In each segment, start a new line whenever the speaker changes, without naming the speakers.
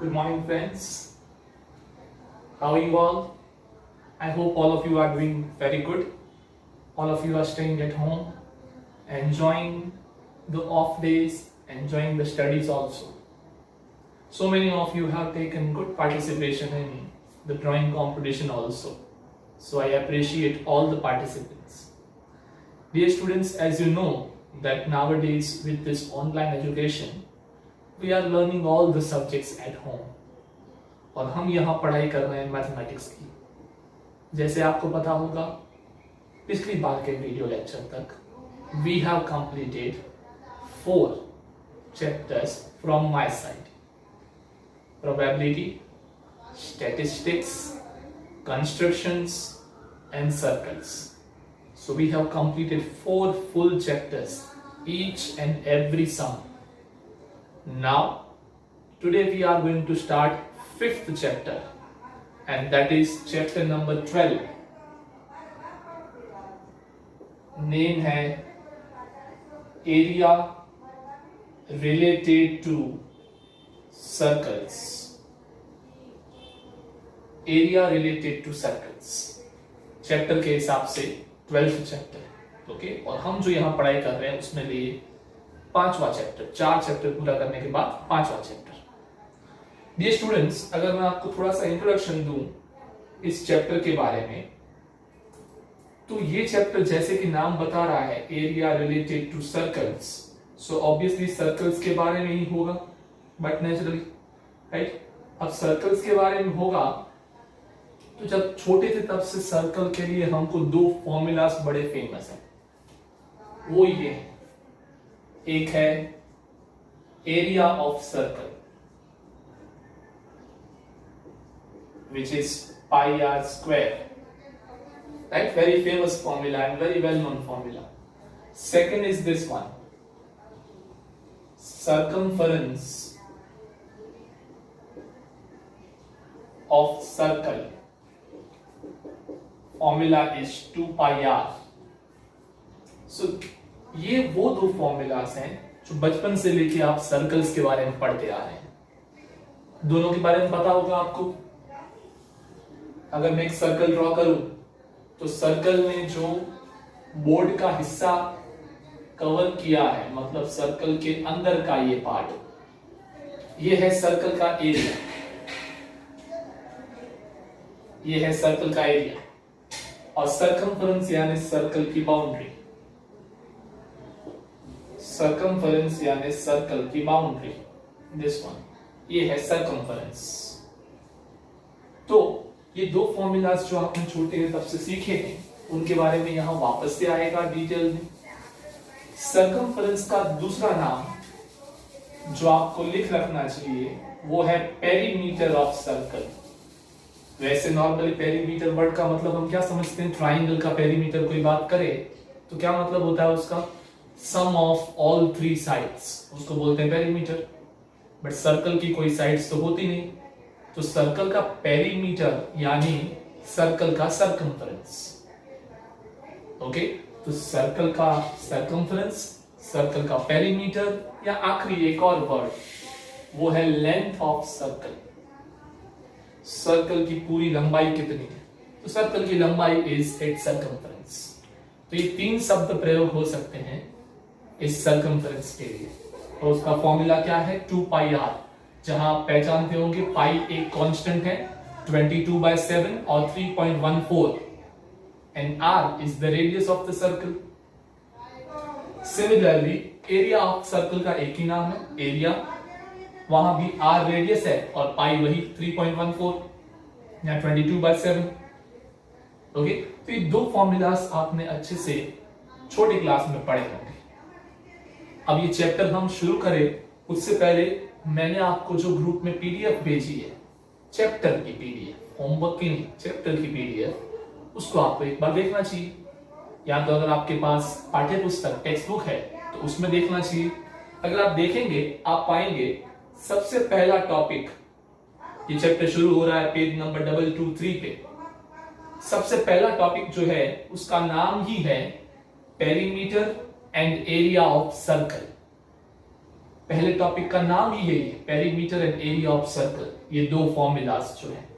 Good morning, friends. How are you all? I hope all of you are doing very good. All of you are staying at home, enjoying the off days, enjoying the studies also. So many of you have taken good participation in the drawing competition also. So I appreciate all the participants. Dear students, as you know that nowadays with this online education, we are learning all the subjects at home. और हम यहाँ पढ़ाई कर रहे हैं mathematics की. जैसे आपको पता होगा पिछली बार के वीडियो लेक्चर तक we have completed 4 chapters from my side: probability, statistics, constructions and circles. So we have completed 4 full chapters, each and every sum. Now today we are going to start 5th chapter, and that is chapter number 12. Name है area related to circles. Area related to circles chapter के हिसाब से 12th chapter. Okay, और हम जो यहाँ पढ़ाई कर रहे हैं उसमें लिए 5वां चैप्टर. 4 चैप्टर पूरा करने के बाद 5वां चैप्टर. डियर स्टूडेंट्स, अगर मैं आपको थोड़ा सा इंट्रोडक्शन दूं इस चैप्टर के बारे में, तो ये चैप्टर जैसे कि नाम बता रहा है area related to circles, so obviously circles के बारे में ही होगा, बट नेचुरली राइट. अब सर्कल्स के बारे में होगा तो जब छोटे थे तब से सर्कल के लिए हमको 2 फॉर्मूलास बड़े फेमस हैं. वो ये है, एक है area of circle which is pi r square, right? Very famous formula and very well known formula. Second is this one, circumference of circle. Formula is 2 pi r. So ये वो 2 formulas हैं जो बचपन से लेके आप सर्कल्स के बारे में पढ़ते आ रहे हैं. दोनों के बारे में पता होगा आपको. अगर मैं एक सर्कल ड्रॉ करूं तो सर्कल में जो बोर्ड का हिस्सा कवर किया है, मतलब सर्कल के अंदर का ये पार्ट, ये है सर्कल का एरिया. ये है सर्कल का एरिया. और सर्कमफरेंस यानी सर्कल की बाउंड्री. सर्कमफरेंस यानी सर्कल की बाउंड्री, दिस वन, ये है सर्कमफरेंस. तो ये 2 फॉर्मूलास जो आपने छोटे हैं तब से सीखे हैं उनके बारे में यहां वापस से आएगा डिटेल में. सर्कमफरेंस का दूसरा नाम जो आपको लिख रखना चाहिए वो है पेरीमीटर ऑफ सर्कल. वैसे नॉर्मली पेरीमीटर वर्ड का मतलब हम क्या समझते हैं, ट्राइंगल का पेरीमीटर कोई बात करे तो क्या मतलब होता है उसका, सम ऑफ ऑल 3 साइड्स, उसको बोलते हैं पेरीमीटर. बट सर्कल की कोई साइड्स तो होती नहीं, तो सर्कल का पेरीमीटर यानी सर्कल का सर्कमफरेंस. ओके, तो सर्कल का सर्कमफरेंस, सर्कल का पेरीमीटर, या आखिरी एक और वर्ड वो है लेंथ ऑफ सर्कल. सर्कल की पूरी लंबाई कितनी है, तो सर्कल की लंबाई इज इट्स सर्कमफरेंस. तो ये 3 शब्द प्रयोग हो सकते हैं इस सर्कमफरेंस के लिए. तो उसका फॉर्मूला क्या है, 2 पाई आर, जहां आप पहचानते होंगे पाई एक कांस्टेंट है 22/7 और 3.14, and R is the radius of the circle. Similarly area of circle का एक ही नाम है एरिया, वहां भी आर रेडियस है और पाई वही 3.14 या 22/7. ओके, तो ये 2 फॉर्मूलास आपने अच्छे से छोटी क्लास में पढ़े होंगे. अब ये चैप्टर हम शुरू करें उससे पहले मैंने आपको जो ग्रुप में पीडीएफ भेजी है, चैप्टर की पीडीएफ, होमवर्क की नहीं, चैप्टर की पीडीएफ, उसको आपको एक बार देखना चाहिए. या तो अगर आपके पास पाठ्य पुस्तक टेक्स्ट बुक है तो उसमें देखना चाहिए. अगर आप देखेंगे आप पाएंगे सबसे पहला टॉपिक, ये चैप्टर शुरू हो रहा है पेज नंबर 223 पे. सबसे पहला टॉपिक जो है उसका नाम ही है perimeter and area of circle. पहले टॉपिक का नाम ही यही है, perimeter and area of circle. ये दो फॉर्मूलाज जो है,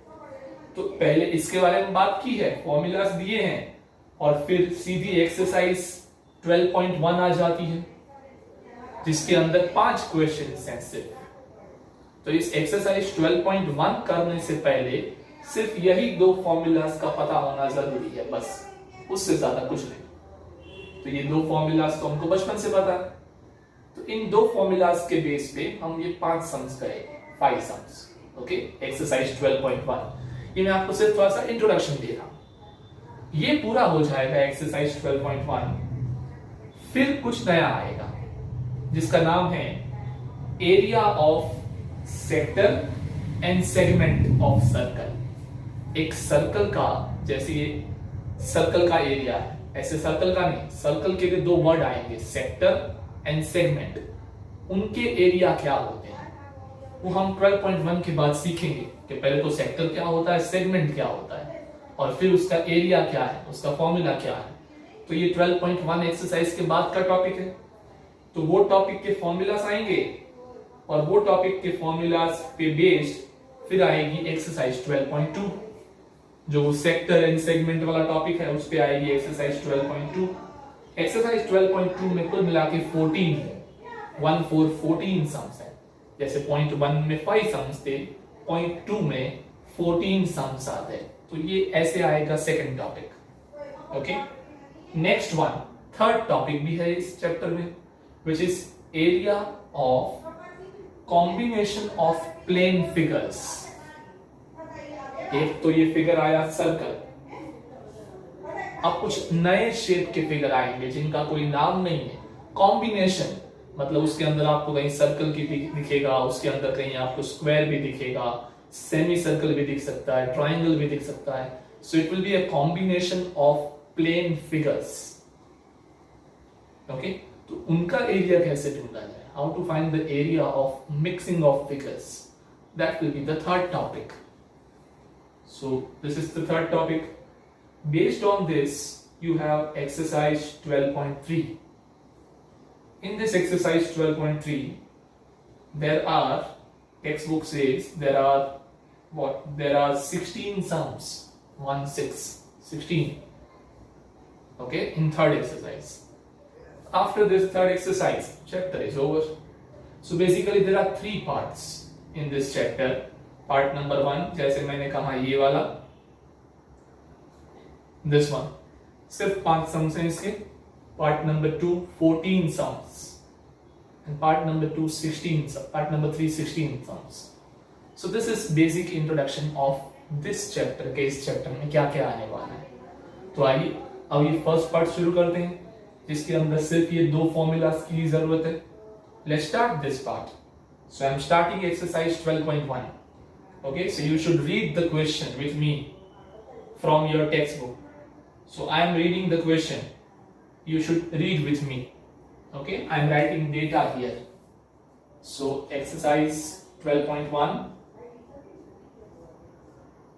तो पहले इसके बारे में बात की है, फॉर्मूलाज दिए हैं, और फिर सीधी एक्सरसाइज 12.1 आ जाती है जिसके अंदर 5 क्वेश्चन हैं सिर्फ। तो इस एक्सरसाइज 12.1 करने से पहले सिर्फ यही दो फॉर्मूलाज का पता होना जरूरी है, बस, उससे ज्यादा कुछ नहीं। तो ये दो फॉर्मूलाज तो हमको बचपन से पता है, तो इन दो फॉर्मूलाज के बेस पे हम ये 5 सम्स करेंगे, 5 सम्स। Okay, exercise 12.1। ये मैं आपको सिर्फ थोड़ा सा इंट्रोडक्शन दे रहा हूं। ये पूरा हो जाएगा एक्सरसाइज 12.1, फिर कुछ नया आएगा जिसका नाम है area of sector and segment of circle. एक सर्कल का, जैसे ये सर्कल का एरिया है, ऐसे सर्कल का नहीं, सर्कल के लिए दो वर्ड आएंगे, सेक्टर एंड सेगमेंट। उनके एरिया क्या होते हैं वो हम 12.1 के बाद सीखेंगे कि पहले तो सेक्टर क्या होता है, सेगमेंट क्या होता है, और फिर उसका एरिया क्या है, उसका फॉर्मूला क्या है। तो ये 12.1 एक्सरसाइज के बाद का टॉपिक है। तो वो टॉपिक के फॉर्मूलास आएंगे, और वो टॉपिक के फॉर्मूलास पे बेस्ड फिर आएगी एक्सरसाइज 12.2, जो सेक्टर एंड सेगमेंट वाला टॉपिक है, उस पे आएगी एक्सरसाइज 12.2। एक्सरसाइज 12.2 में कुल मिला के 14 सम्स है। जैसे पॉइंट 1 में 5 सम्स थे, पॉइंट 2 में 14 सम्स आते हैं। तो ये ऐसे आएगा second topic. Okay, next one, third topic भी है इस चैप्टर में, which is area of combination of plane figures. एक तो ये फिगर आया सर्कल, अब कुछ नए शेप के फिगर आएंगे जिनका कोई नाम नहीं है। कॉम्बिनेशन मतलब उसके अंदर आपको कहीं सर्कल की दिखेगा, उसके अंदर कहीं आपको स्क्वायर भी दिखेगा, सेमी सर्कल भी दिख सकता है, ट्राइंगल भी दिख सकता है। So it will be a combination of plane figures. Okay, तो उनका एरिया कैसे ढूंढा जाए, how to find the area of mixing of figures, that will be the third topic. So this is the third topic. Based on this, you have exercise 12.3. In this exercise 12.3, there are, textbook says there are what? There are 16 sums. 1, 6, 16. Okay, in third exercise. After this third exercise, chapter is over. So basically there are 3 parts in this chapter. Part number 1, जैसे मैंने कहा ये वाला, this one, सिर्फ 5 sums हैं इसके। Part number 2 14 sums, and part number 2 16, part number 3 16 sums. So this is basic introduction of this chapter के इस चैप्टर में क्या क्या आने वाला है। तो आइए अब ये फर्स्ट पार्ट शुरू करते हैं, जिसके अंदर सिर्फ ये दो फॉर्मूलाज की जरूरत है। Let's start this part. So I am starting exercise 12.1. Okay, so you should read the question with me from your text book. So I am reading the question. You should read with me. Okay, I am writing data here. So exercise 12.1.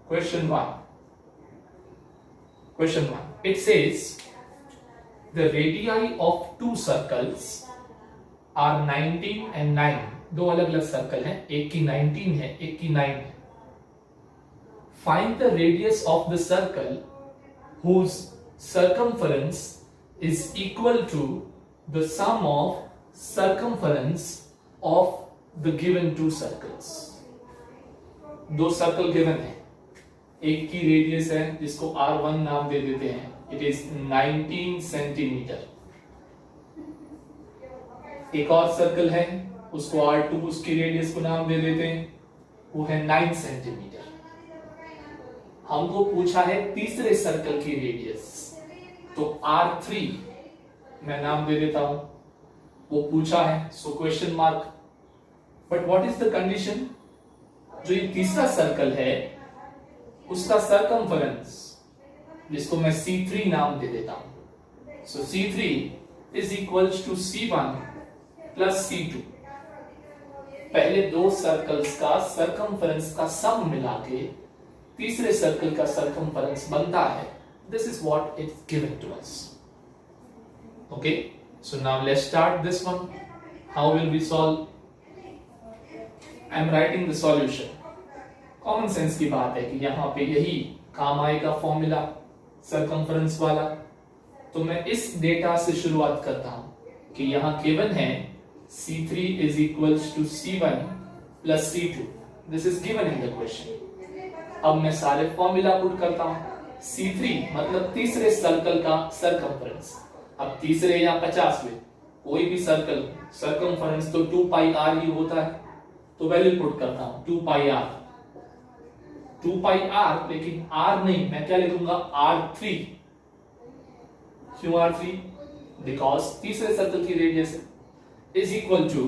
Question 1. Question 1. It says the radii of two circles are 19 and 9. दो अलग अलग circle हैं, एक की 19 है, एक की 9 है. Find the radius of the circle whose circumference is equal to the sum of circumference of the given two circles. दो सर्कल गिवन है, एक की रेडियस है जिसको R1 नाम दे देते हैं, इट इज 19 सेंटीमीटर. एक और सर्कल है, उसको R2, उसकी रेडियस को नाम दे देते हैं, वो है 9 सेंटीमीटर. हमको पूछा है तीसरे सर्कल की रेडियस, तो R3 मैं नाम दे देता हूं, वो पूछा है, so question mark. But what is the condition? जो ये तीसरा सर्कल है उसका सरकमफरेंस, जिसको मैं C3 नाम दे देता हूं, so C3 is equals to C1 plus C2. पहले दो सर्कल्स का सरकमफरेंस का सम मिला के तीसरे सर्कल का सरकमफरेंस बनता है. This is what it's given to us. Okay, so now let's start this one. How will we solve? I am writing the solution. Common sense की बात है कि यहाँ पे यही काम आएगा फॉर्मूला सरकमफ्रेंस वाला। तो मैं इस डेटा से शुरुआत करता हूं कि यहाँ गिवन है C3 is equals to C1 plus C2। This is given in the question. अब मैं सारे फॉर्मूला पुट करता हूं। C3 मतलब तीसरे सर्कल का सरकमफ्रेंस। अब तीसरे या 50वें कोई भी सर्कल सरकमफ्रेंस तो 2 पाई r ही होता है, तो वैल्यू पुट करता हूं 2 पाई r। 2 पाई r, लेकिन r नहीं, मैं क्या लिखूंगा r3। क्यों r3? बिकॉज तीसरे सर्कल की radius is equal to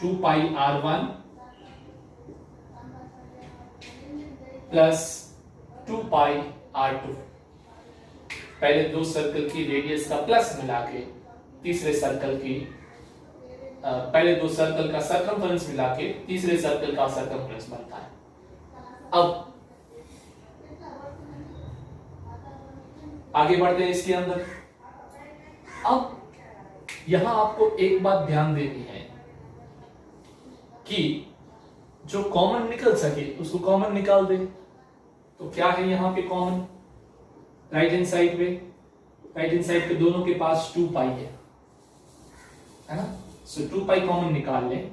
2 pi r1 plus 2 pi r2। पहले दो सर्कल की रेडियस का प्लस मिला के तीसरे सर्कल की पहले दो सर्कल का सरकमफ्रेंस मिला के तीसरे सर्कल का सरकमफ्रेंस बनता है। अब आगे बढ़ते हैं इसके अंदर। अब यहां आपको एक बात ध्यान देनी है कि जो कॉमन निकल सके उसको कॉमन निकाल दे। तो क्या है यहां पे कॉमन? राइट हैंड साइड पे दोनों के पास 2 पाई है ना? सो 2 पाई कॉमन निकाल लें।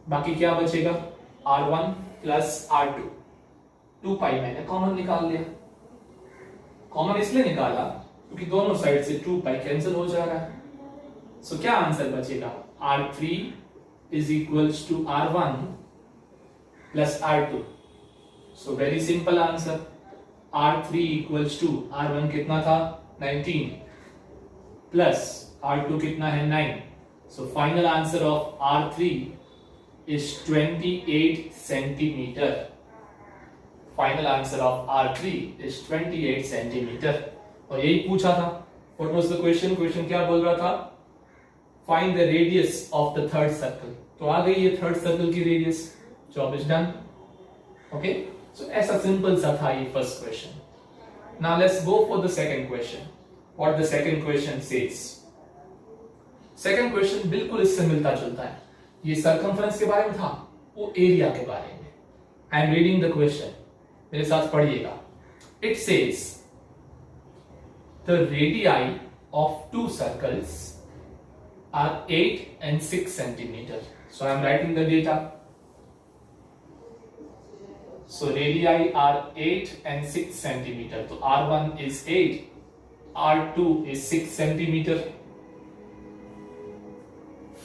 बाकी क्या बचेगा? r1 plus r2। 2 पाई मैंने कॉमन निकाल लिया। कॉमन इसलिए निकाला क्योंकि दोनों साइड से 2 पाई कैंसिल हो जा रहा है। सो क्या आंसर बचेगा? r3 is equals to r1 plus r2। So very simple answer. r3 equals to r1 कितना था? 19 प्लस r2 कितना है? 9। So final answer of r3 is 28 centimetre. Final answer of R3 is 28 centimetre. और यही पूछा था। What was the question? Question क्या बोल रहा था? Find the radius of the third circle। तो आ गई ये थर्ड सर्कल की radius. Job is done. Okay, so ऐसा सिंपल सा था ये first question. Now let's go for the second question. What the second question says? Second question बिल्कुल इससे मिलता जुलता है। ये सरकमफ्रेंस के बारे में था, वो एरिया के बारे में। I am reading the question, मेरे साथ पढ़िएगा। It says the radii of 2 circles are 8 and 6 centimeter। So I am writing the data. So radii are 8 and 6 centimeter. So R1 is 8, R2 is 6 centimeter.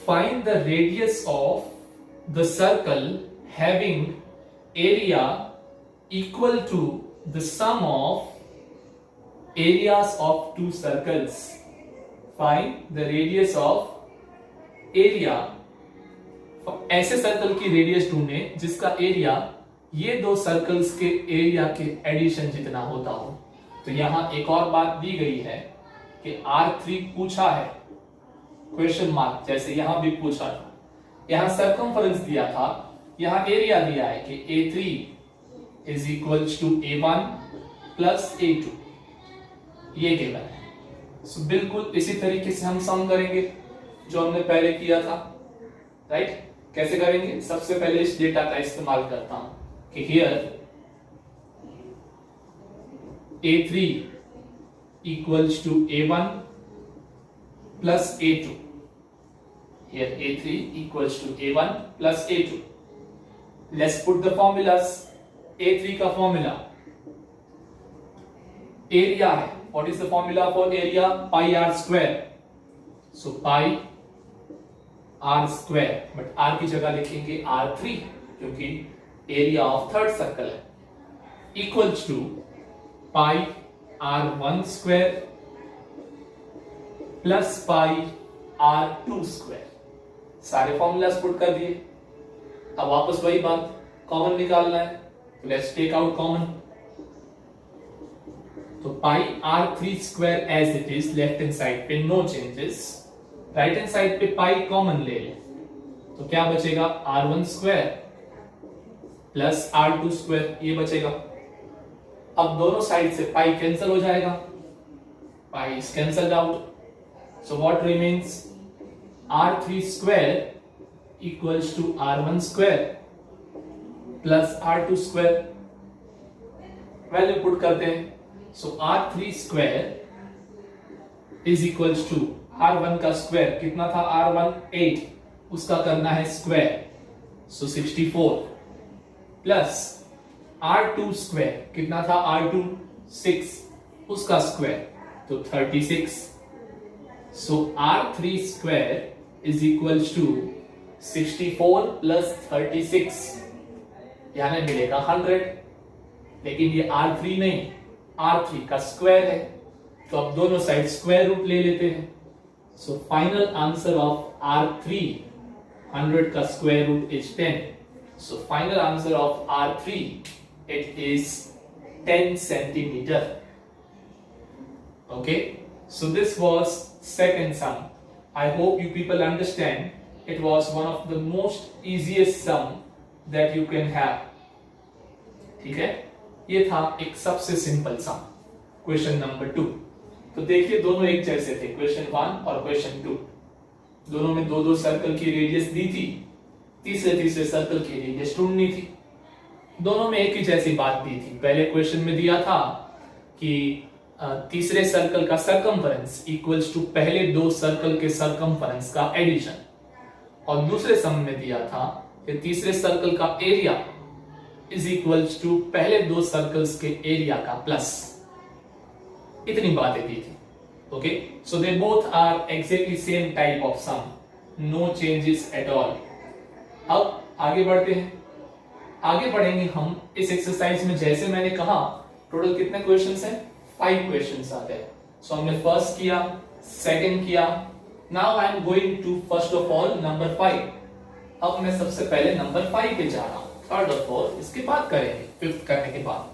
Find the radius of the circle having area equal to the sum of areas of 2 circles. Find the radius of area। ऐसे circle की radius ढूंढे जिसका area ये दो circles के area के addition जितना होता हो। तो यहां एक और बात दी गई है कि R3 पूछा है, क्वेश्चन मार्क जैसे यहां भी पूछा था। यहां सरकमफ्रेंस दिया था, यहां एरिया दिया है कि A3 is equals to A1 plus A2। ये गिवन है। सो बिल्कुल इसी तरीके से हम सम करेंगे जो हमने पहले किया था। राइट? कैसे करेंगे? सबसे पहले इस डेटा का इस्तेमाल करता हूं कि here A3 equals to A1 plus A2। Here A3 equals to A1 plus A2। Let's put the formulas। A3 का फॉर्मूला एरिया है। What is the formula for area? Pi r square। So pi r square, but r की जगह लिखेंगे r3 क्योंकि area of third circle है। Equals to pi r1 square plus pi r2 square. सारे formulas put कर दिए। अब वापस वही बात, कॉमन निकालना है। तो लेट्स टेक आउट कॉमन। तो pi r3 square as it is, left hand side पे no changes. Right hand side पे पाई कॉमन ले ले तो क्या बचेगा? r1 square plus r2 square, ये बचेगा। अब दोनों साइड से पाई कैंसिल हो जाएगा, pi is cancelled out. So what remains? r3 square equals to R1 square plus R2 square, value put करते हैं। So R3 square is equals to R1 का स्क्वायर कितना था, R1 8, उसका करना है स्क्वायर, सो 64 प्लस R2 स्क्वायर कितना था, R2 6, उसका स्क्वायर तो 36, so R3 square is equals to 64 plus 36, यानी मिलेगा 100। लेकिन ये R3 नहीं, R3 का स्क्वायर है, तो अब दोनों साइड स्क्वायर रूट ले लेते हैं। सो फाइनल आंसर ऑफ R3 100 का square root is 10। So final answer of R3 it is 10 centimeter. Okay, so this was second sum. I hope you people understand. It was one of the most easiest sum that you can have. ठीक है, ये था एक सबसे simple सम, question number 2। तो देखिए दोनों एक जैसे थे, क्वेश्चन 1 और क्वेश्चन 2, दोनों में दो दो सर्कल की रेडियस दी थी, तीसरे सर्कल की रेडियस ढूंढनी थी। दोनों में एक ही जैसी बात दी थी। पहले क्वेश्चन में दिया था कि तीसरे सर्कल का सरकमफरेंस इक्वल्स टू पहले दो सर्कल के सरकमफरेंस का एडिशन, और दूसरे सम में दिया था कि तीसरे सर्कल का एरिया इज इक्वल्स टू पहले दो सर्कल्स के एरिया का प्लस। इतनी बातें दी थी। Okay, so they both are exactly same type of sum, no changes at all. अब आगे बढ़ते हैं। आगे बढ़ेंगे हम इस एक्सरसाइज में। जैसे मैंने कहा टोटल कितने क्वेश्चंस हैं, 5 क्वेश्चंस आते हैं। सो हमने फर्स्ट किया, सेकंड किया, now I am going to first of all number 5। अब मैं सबसे पहले नंबर 5 पे जा रहा हूं, थर्ड और फोर्थ इसके बाद करेंगे, फिफ्थ करने के बाद,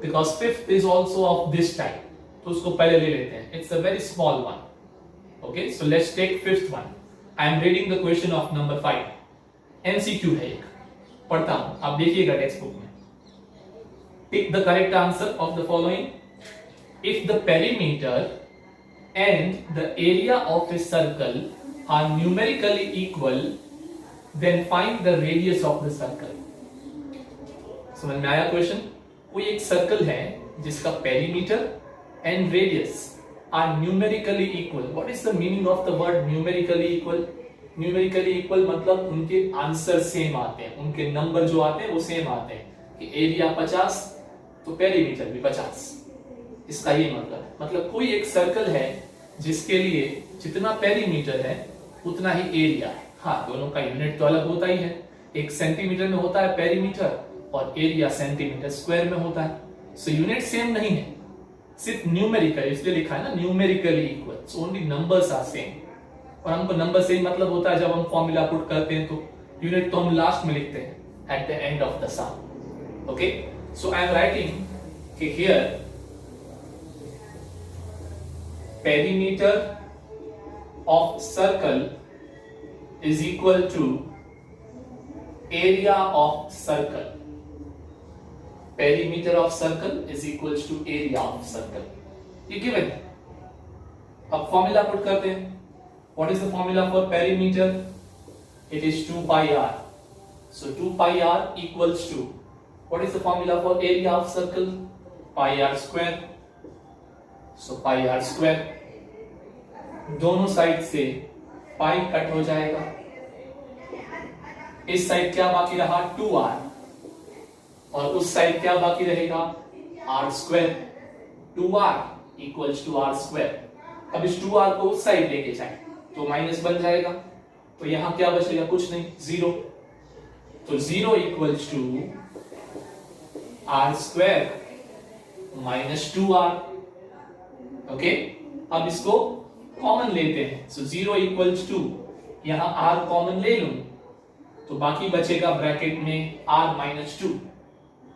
because fifth is also of this type, तो उसको पहले ले लेते हैं। It's a very small one. Okay, so let's take fifth one. I am reading the question of number 5। MCQ है एक, पढ़ता हूं, आप देखिएगा टेक्स्ट बुक में। Tick the correct answer of the following. If the perimeter and the area of a circle are numerically equal, then find the radius of the circle. समझ में आया क्वेश्चन? कोई एक सर्कल है जिसका perimeter and radius are numerically equal. What is the meaning of the word numerically equal? Numerically equal मतलब उनके answer same आते हैं, उनके नंबर जो आते हैं वो सेम आते हैं। कि एरिया 50 तो पेरीमीटर भी 50, इसका ये मतलब कोई एक सर्कल है जिसके लिए जितना पेरीमीटर है उतना ही एरिया है। हाँ, दोनों का यूनिट तो अलग होता ही है, एक सेंटीमीटर में होता है पेरीमीटर और एरिया सेंटीमीटर स्क्वायर में होता है। सो यूनिट सेम नहीं है, सिर्फ न्यूमेरिकल, इसलिए लिखा है ना numerically equal, so only numbers are same. और हमको नंबर से ही मतलब होता है जब हम फॉर्मूला पुट करते हैं तो यूनिट तो हम लास्ट में लिखते हैं at the end of the sum. Okay, so I am writing कि here perimeter of circle is equal to area of circle. Perimeter of circle is equals to area of circle. ये given है। अब formula put करते हैं। What is the formula for perimeter? It is 2 pi r. So 2 pi r equals to, what is the formula for area of circle? Pi r square. So pi r square, दोनों side से pi cut हो जाएगा। इस side क्या बाकी रहा 2r, और उस साइड क्या बाकी रहेगा r square. 2r equals to r square. अब इस 2r को उस साइड लेके जाए तो माइनस बन जाएगा, तो यहां क्या बचेगा, कुछ नहीं, 0। तो 0 equals to r square minus 2r। Okay, अब इसको कॉमन लेते हैं। सो 0 इक्वल्स टू, यहां r कॉमन ले लूं तो बाकी बचेगा ब्रैकेट में r माइनस 2,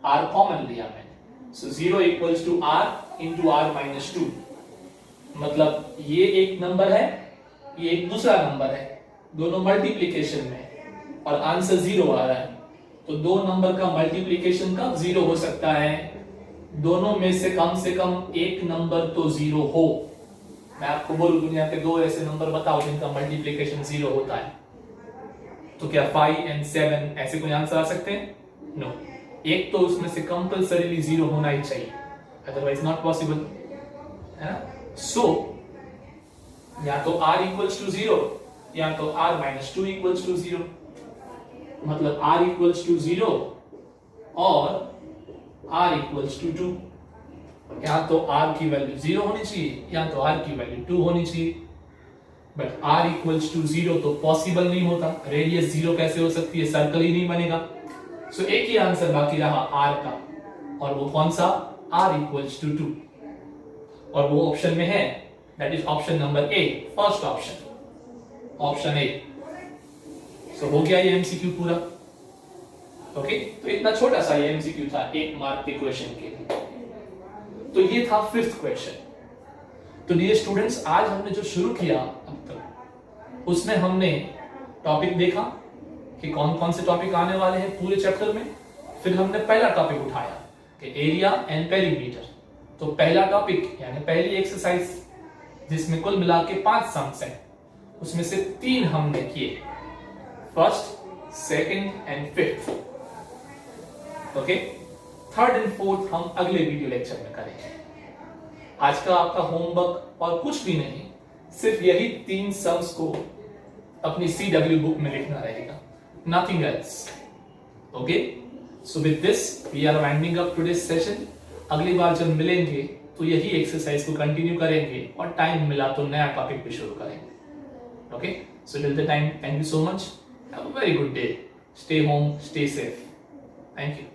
r कॉमन लिया मैंने। So 0 equals to r into r minus 2, मतलब ये एक नंबर है, ये एक दूसरा नंबर है, दोनों मल्टीप्लीकेशन में और आंसर 0 आ रहा है। तो दो नंबर का मल्टीप्लीकेशन कब 0 हो सकता है? दोनों में से कम एक नंबर तो 0 हो। मैं आपको बोलूं दुनिया के 2 ऐसे नंबर बताओ जिनका मल्टीप्लिकेशन 0 होता है। तो क्या 5 and 7 ऐसे कोई आंसर आ सकते हैं? नो। एक तो उसमें से कंपल्सरीली 0 होना ही चाहिए, अदरवाइज नॉट पॉसिबल, है ना? सो या तो r इक्वल्स टू 0 या तो r माइनस 2 इक्वल्स टू 0, मतलब r इक्वल्स टू 0 और r इक्वल्स टू 2। या तो r की वैल्यू 0 होनी चाहिए या तो r की वैल्यू 2 होनी चाहिए, बट r इक्वल्स टू 0 तो पॉसिबल नहीं होता। रेडियस 0 कैसे हो सकती है? सर्कल ही नहीं बनेगा। सो एक ही आंसर बाकी रहा r का, और वो कौन सा? r इक्वल्स टू 2, और वो ऑप्शन में है, that is option number A, first option, option A. So हो गया ये एमसीक्यू पूरा। ओके, तो इतना छोटा सा ये एमसीक्यू था 1 मार्क के क्वेश्चन के लिए। तो ये था 5th क्वेश्चन। तो डियर स्टूडेंट्स, आज हमने जो शुरू किया अब तक, उसमें हमने टॉपिक देखा कि कौन कौन से टॉपिक आने वाले हैं पूरे चैप्टर में। फिर हमने पहला टॉपिक उठाया कि एरिया एंड पेरीमीटर। तो पहला टॉपिक यानी पहली एक्सरसाइज, जिसमें कुल मिला के 5 सम्स हैं, उसमें से 3 हमने किए, first, second and 5th। Okay, 3rd and 4th हम अगले वीडियो लेक्चर में करेंगे। आज का आपका होमवर्क और कुछ भी नहीं, सिर्फ यही 3 सम्स को अपनी CW बुक में लिखना रहेगा, nothing else. Okay, so with this we are winding up today's session. अगली बार जब मिलेंगे तो यही एक्सरसाइज को कंटिन्यू करेंगे, और टाइम मिला तो नया टॉपिक भी शुरू करेंगे। Okay, so till the time, thank you so much, have a very good day, stay home, stay safe, thank you.